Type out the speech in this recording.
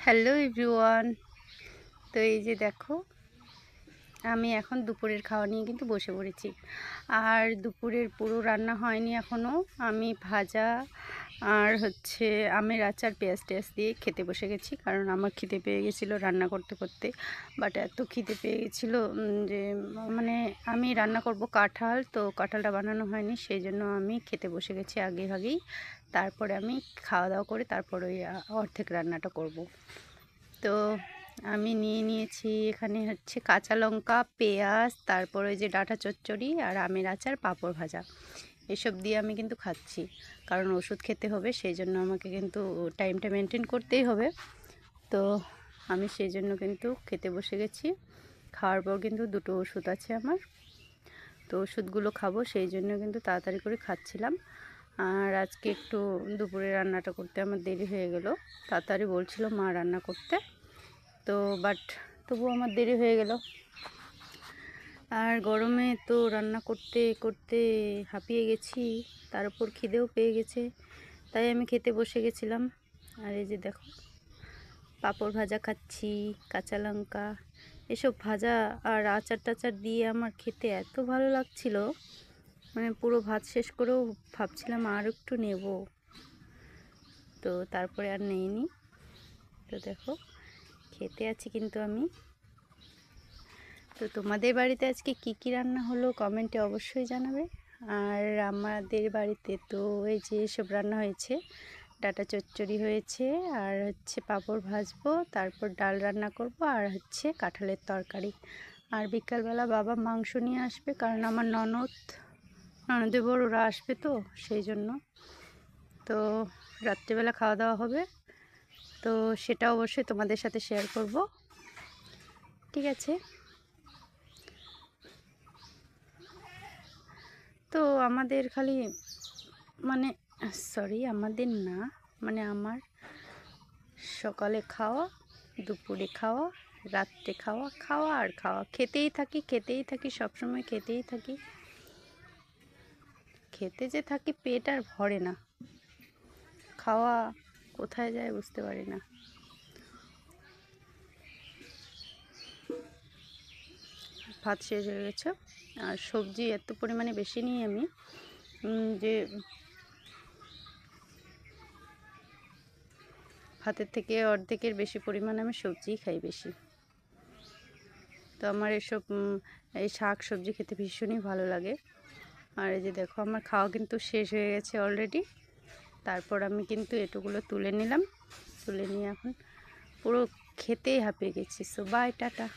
Hello everyone. তো এই যে দেখো, আমি এখন দুপুরের খাওয়া নিয়ে কিন্তু বসে পড়েছি। আর দুপুরের পুরো রান্না হয়নি এখনও। আমি ভাজা আর আমের আচার পেঁয়াজ টেয়াজ দিয়ে খেতে বসে গেছি, কারণ আমার খিদে পেয়ে গেছিলো রান্না করতে করতে। বাট এত খিদে পেয়ে গেছিলো যে মানে আমি রান্না করব কাঁঠাল, তো কাঁঠালটা বানানো হয়নি, সেই জন্য আমি খেতে বসে গেছি আগে আগেই। তারপরে আমি খাওয়া দাওয়া করে তারপর ওই অর্ধেক রান্নাটা করব। তো আমি নিয়েছি এখানে কাঁচা লঙ্কা, পেঁয়াজ, তারপর ওই যে ডাঁটা চচ্চড়ি আর আমের আচার, পাঁপড় ভাজা। এসব দিয়ে আমি কিন্তু খাচ্ছি, কারণ ওষুধ খেতে হবে, সেই জন্য আমাকে কিন্তু টাইমটা মেনটেন করতেই হবে। তো আমি সেই জন্য কিন্তু খেতে বসে গেছি। খাওয়ার পর কিন্তু দুটো ওষুধ আছে আমার, তো ওষুধগুলো খাবো, সেই জন্য কিন্তু তাড়াতাড়ি করে খাচ্ছিলাম। আর আজকে একটু দুপুরে রান্নাটা করতে আমার দেরি হয়ে গেল। তাড়াতাড়ি বলছিল মা রান্না করতে, তো বাট তবুও আমার দেরি হয়ে গেল। আর গরমে তো রান্না করতে করতে হাঁপিয়ে গেছি, তার উপর খিদেও পেয়ে গেছে, তাই আমি খেতে বসে গেছিলাম। আর এই যে দেখো, পাঁপড় ভাজা খাচ্ছি, কাঁচা লঙ্কা, এসব ভাজা আর আচার টাচার দিয়ে আমার খেতে এত ভালো লাগছিল, মানে পুরো ভাত শেষ করেও ভাবছিলাম আর একটু নেব, তো তারপরে আর নেইনি। তো দেখো খেতে আছি কিন্তু আমি। তো তোমাদের বাড়িতে আজকে কি কি রান্না হলো কমেন্টে অবশ্যই জানাবে। আর আমাদের বাড়িতে তো এই যে সব রান্না হয়েছে, ডাঁটা চচ্চড়ি হয়েছে, আর পাঁপড় ভাজবো, তারপর ডাল রান্না করব, আর কাঁঠালের তরকারি। আর বিকালবেলা বাবা মাংস নিয়ে আসবে, কারণ আমার ননদের বড় ওরা আসবে, তো সেই জন্য। তো রাত্রিবেলা খাওয়া দাওয়া হবে, তো সেটা অবশ্যই তোমাদের সাথে শেয়ার করব। ঠিক আছে। তো আমাদের খালি মানে আমাদের না, মানে আমার সকালে খাওয়া, দুপুরে খাওয়া, রাত্রে খাওয়া, খাওয়া আর খাওয়া, খেতেই থাকি সবসময় খেতেই থাকি। খেতে যে থাকি পেট আর ভরে না, খাওয়া কোথায় যায় বুঝতে পারি না। ভাত শেষ হয়ে গেছে, আর সবজি এত পরিমাণে বেশি নিই আমি যে ভাতের থেকে অর্ধেকের বেশি পরিমাণে আমি সবজিই খাই বেশি। তো আমার এই শাক সবজি খেতে ভীষণই ভালো লাগে। আর এই যে দেখো, আমার খাওয়া কিন্তু শেষ হয়ে গেছে অলরেডি। তারপর আমি কিন্তু এটুকুলো তুলে নিলাম, তুলে নিয়ে এখন পুরো খেতেই হাঁপিয়ে গেছি। So bye, tata.